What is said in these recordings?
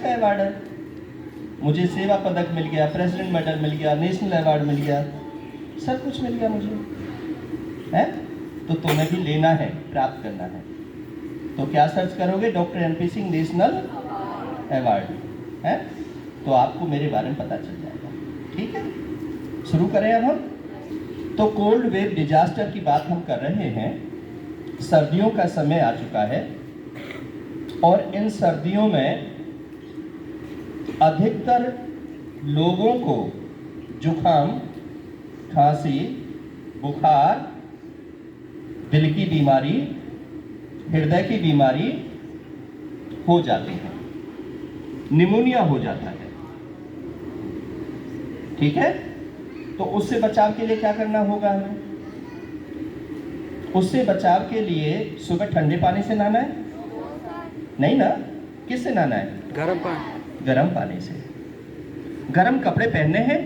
का अवार्ड है। मुझे सेवा पदक मिल गया, प्रेसिडेंट मेडल मिल गया, नेशनल अवार्ड मिल गया, सब कुछ मिल गया मुझे, है? तो तुम्हें भी लेना है, प्राप्त करना है। तो क्या सर्च करोगे? Doctor NP Singh national award, है? तो आपको मेरे बारे में पता चल जाएगा। ठीक है, शुरू करें अब हम। तो कोल्ड वेव डिजास्टर की बात हम कर रहे हैं। सर्दियों का समय आ चुका है और इन सर्दियों में अधिकतर लोगों को जुखाम, खांसी, बुखार, दिल की बीमारी, हृदय की बीमारी हो जाती है, निमोनिया हो जाता है। ठीक है, तो उससे बचाव के लिए क्या करना होगा हमें? उससे बचाव के लिए सुबह ठंडे पानी से नहाना है? नहीं ना, किससे नहाना है? गर्म पानी। गर्म पानी से। गर्म कपड़े पहनने हैं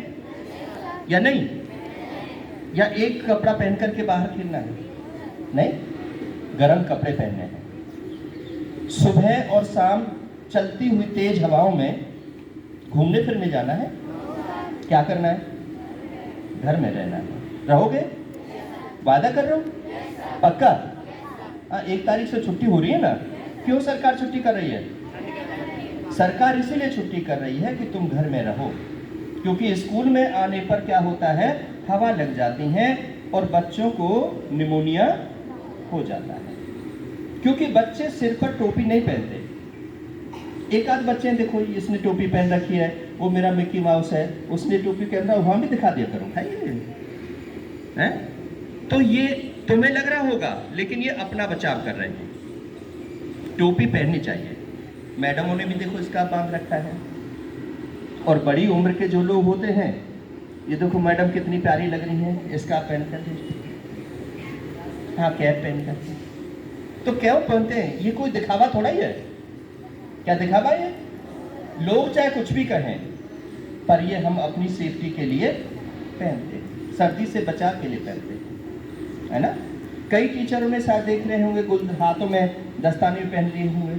या नहीं? या एक कपड़ा पहन करके बाहर फिरना है? नहीं, गर्म कपड़े पहनने हैं। सुबह और शाम चलती हुई तेज हवाओं में घूमने फिरने जाना है। क्या करना है? घर में रहना है। रहोगे? वादा कर रहे हो? पक्का? हाँ, 1 तारीख से छुट्टी हो रही है ना? क्यों सरकार छुट्टी कर रही है? सरकार इसीलिए छुट्टी कर रही है कि तुम घर में रहो, क्योंकि स्कूल में आने पर क्या होता है, हवा लग जाती है और बच्चों को निमोनिया हो जाता है। क्योंकि बच्चे सिर पर टोपी नहीं पहनते। एक आध बच्चे देखो, इसने टोपी पहन रखी है, वो मेरा मिक्की माउस है, उसने टोपी पहन रहा है, वहां भी दिखा दिया करो भाई, हैं? तो ये तुम्हें लग रहा होगा, लेकिन ये अपना बचाव कर रहे हैं। टोपी पहननी चाहिए। मैडमों ने भी देखो इसका बांध रखा है। और बड़ी उम्र के जो लोग होते हैं, ये देखो मैडम कितनी प्यारी लग रही है इसका पहन करके, हाँ कैप पहन करके। तो क्यों पहनते हैं? ये कोई दिखावा थोड़ा ही है। क्या दिखावा है? लोग चाहे कुछ भी कहें, पर ये हम अपनी सेफ्टी के लिए पहनते हैं, सर्दी से बचाव के लिए पहनते हैं, है ना? कई टीचरों ने शायद देख रहे होंगे हाथों में दस्ताने भी पहन लिए होंगे।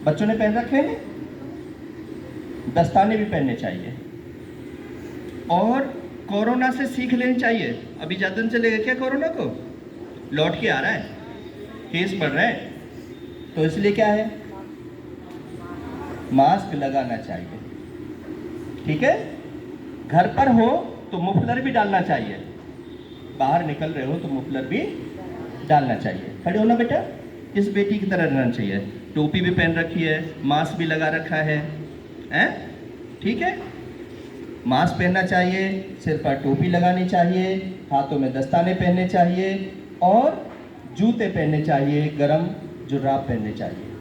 बच्चों ने पहन रखे हैं, दस्ताने भी पहनने चाहिए। और कोरोना से सीख लेनी चाहिए। अभी ज़्यादा दिन चलेगा क्या कोरोना को? लौट के आ रहा है, केस बढ़ रहे हैं, तो इसलिए क्या है, मास्क लगाना चाहिए। ठीक है, घर पर हो तो मुफलर भी डालना चाहिए, बाहर निकल रहे हो तो मुफलर भी डालना चाहिए। खड़े हो ना बेटा, इस बेटी की तरह रहना चाहिए। टोपी भी पहन रखी है, मास्क भी लगा रखा है, हैं? ठीक है, मास्क पहनना चाहिए, सिर पर टोपी लगानी चाहिए, हाथों में दस्ताने पहनने चाहिए और जूते पहनने चाहिए, गरम जुराब पहनने चाहिए।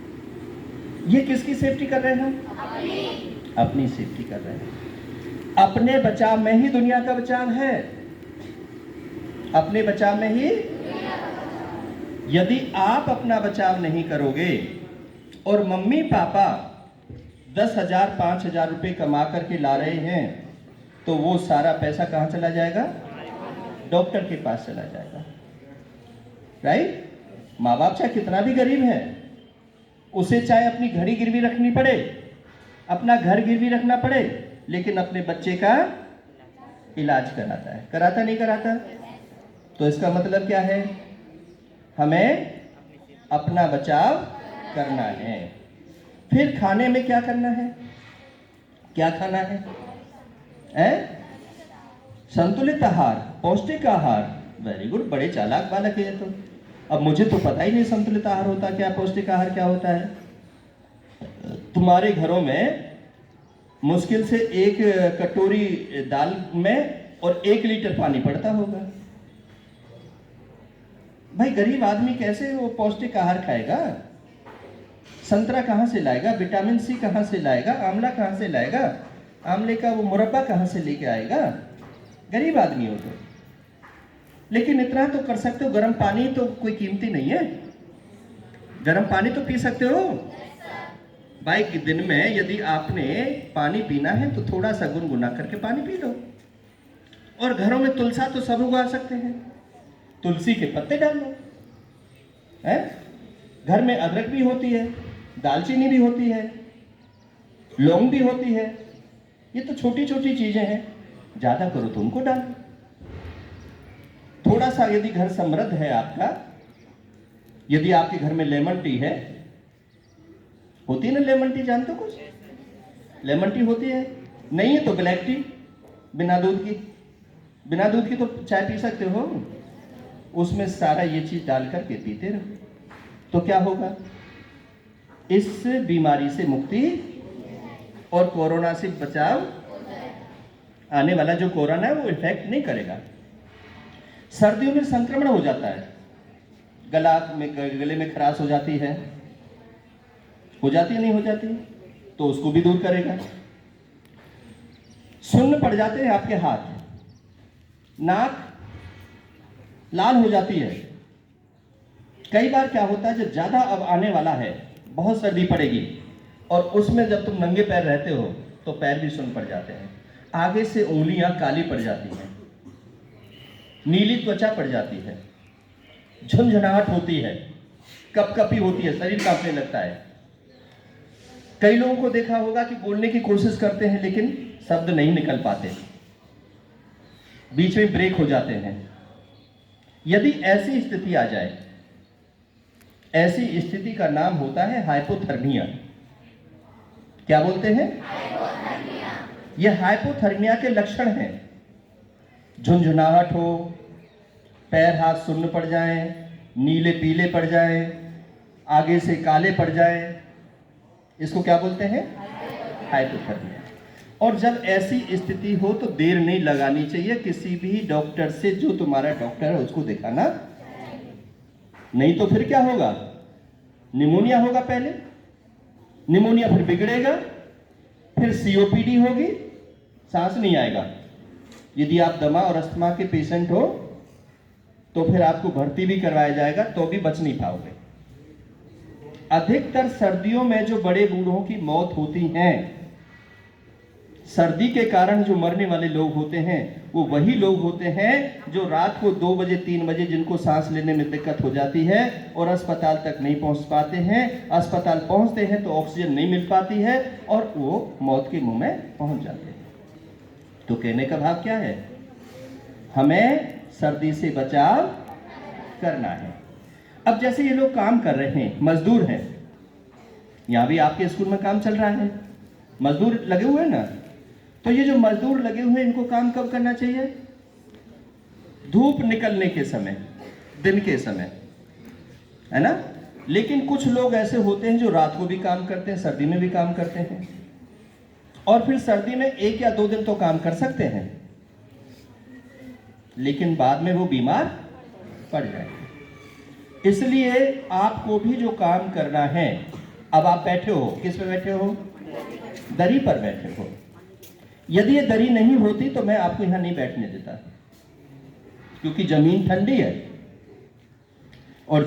ये किसकी सेफ्टी कर रहे हैं हम? अपनी सेफ्टी कर रहे हैं। अपने बचाव में ही दुनिया का बचाव है। अपने बचाव में ही। यदि आप अपना बचाव नहीं करोगे और मम्मी पापा 10,000 5,000 रुपए कमा करके ला रहे हैं, तो वो सारा पैसा कहाँ चला जाएगा? डॉक्टर के पास चला जाएगा, राइट? माँ बाप चाहे कितना भी गरीब है, उसे चाहे अपनी घड़ी गिरवी रखनी पड़े, अपना घर गिरवी रखना पड़े, लेकिन अपने बच्चे का इलाज कराता है। कराता नहीं कराता? तो इसका मतलब क्या है? हमें अपना बचाव करना है। फिर खाने में क्या करना है? क्या खाना है? संतुलित आहार, पौष्टिक आहार। वेरी गुड, बड़े चालाक बालक है ये तो। अब मुझे तो पता ही नहीं संतुलित आहार होता क्या, पौष्टिक आहार क्या होता है। तुम्हारे घरों में मुश्किल से 1 कटोरी दाल में और 1 लीटर पानी पड़ता होगा। भाई गरीब आदमी कैसे वो पौष्टिक आहार खाएगा? संतरा कहाँ से लाएगा? विटामिन सी कहाँ से लाएगा? आंवला कहाँ से लाएगा? आंवले का वो मुरब्बा कहाँ से लेके आएगा? गरीब आदमी हो तो। लेकिन इतना तो कर सकते हो, गर्म पानी तो कोई कीमती नहीं है, गर्म पानी तो पी सकते हो। भाई दिन में यदि आपने पानी पीना है तो थोड़ा सा गुनगुना करके पानी पी लो। और घरों में तुलसा तो सब उगा सकते हैं, तुलसी के पत्ते डाल लो, है? घर में अदरक भी होती है, दालचीनी भी होती है, लौंग भी होती है। ये तो छोटी छोटी चीजें हैं, ज्यादा करो तो उनको डालो। थोड़ा सा यदि घर समृद्ध है आपका, यदि आपके घर में लेमन टी है, होती है ना लेमन टी, जानते हो कुछ? लेमन टी होती है, नहीं है तो ब्लैक टी, बिना दूध की। बिना दूध की तो चाय पी सकते हो, उसमें सारा ये चीज डाल करके पीते रहो, तो क्या होगा? इस बीमारी से मुक्ति और कोरोना से बचाव। आने वाला जो कोरोना है वो इफेक्ट नहीं करेगा। सर्दियों में संक्रमण हो जाता है, गले में खराश हो जाती है, नहीं हो जाती, तो उसको भी दूर करेगा। सुन्न पड़ जाते हैं आपके हाथ, नाक लाल हो जाती है। कई बार क्या होता है, जब ज्यादा अब आने वाला है, बहुत सर्दी पड़ेगी, और उसमें जब तुम नंगे पैर रहते हो तो पैर भी सुन्न पड़ जाते हैं, आगे से उंगलियां काली पड़ जाती हैं, नीली त्वचा पड़ जाती है, झुंझुनाहट होती है, कपकपी होती है, शरीर कांपने लगता है। कई लोगों को देखा होगा कि बोलने की कोशिश करते हैं लेकिन शब्द नहीं निकल पाते, बीच में ब्रेक हो जाते हैं। यदि ऐसी स्थिति आ जाए, ऐसी स्थिति का नाम होता है हाइपोथर्मिया। क्या बोलते हैं? यह हाइपोथर्मिया के लक्षण हैं। झुंझुनाहट हो, पैर हाथ सुन्न पड़ जाएं, नीले पीले पड़ जाएं, आगे से काले पड़ जाएं, इसको क्या बोलते हैं? हाइपोथर्मिया। और जब ऐसी स्थिति हो तो देर नहीं लगानी चाहिए, किसी भी डॉक्टर से, जो तुम्हारा डॉक्टर है उसको दिखाना, नहीं तो फिर क्या होगा? निमोनिया होगा पहले, निमोनिया फिर बिगड़ेगा, फिर सीओपीडी होगी, सांस नहीं आएगा। यदि आप दमा और अस्थमा के पेशेंट हो तो फिर आपको भर्ती भी करवाया जाएगा, तो भी बच नहीं पाओगे। अधिकतर सर्दियों में जो बड़े बूढ़ों की मौत होती है, सर्दी के कारण जो मरने वाले लोग होते हैं, वो वही लोग होते हैं जो रात को 2 बजे 3 बजे, जिनको सांस लेने में दिक्कत हो जाती है और अस्पताल तक नहीं पहुंच पाते हैं। अस्पताल पहुंचते हैं तो ऑक्सीजन नहीं मिल पाती है और वो मौत के मुंह में पहुंच जाते हैं। तो कहने का भाव क्या है? हमें सर्दी से बचाव करना है। अब जैसे ये लोग काम कर रहे हैं, मजदूर हैं, यहां भी आपके स्कूल में काम चल रहा है, मजदूर लगे हुए हैं ना, तो ये जो मजदूर लगे हुए हैं, इनको काम कब करना चाहिए? धूप निकलने के समय, दिन के समय, है ना। लेकिन कुछ लोग ऐसे होते हैं जो रात को भी काम करते हैं, सर्दी में भी काम करते हैं, और फिर सर्दी में 1 या 2 दिन तो काम कर सकते हैं, लेकिन बाद में वो बीमार पड़ जाएंगे। इसलिए आपको भी जो काम करना है, अब आप बैठे हो, किस पे बैठे हो? दरी पर बैठे हो। यदि ये दरी नहीं होती तो मैं आपको यहां नहीं बैठने देता, क्योंकि जमीन ठंडी है और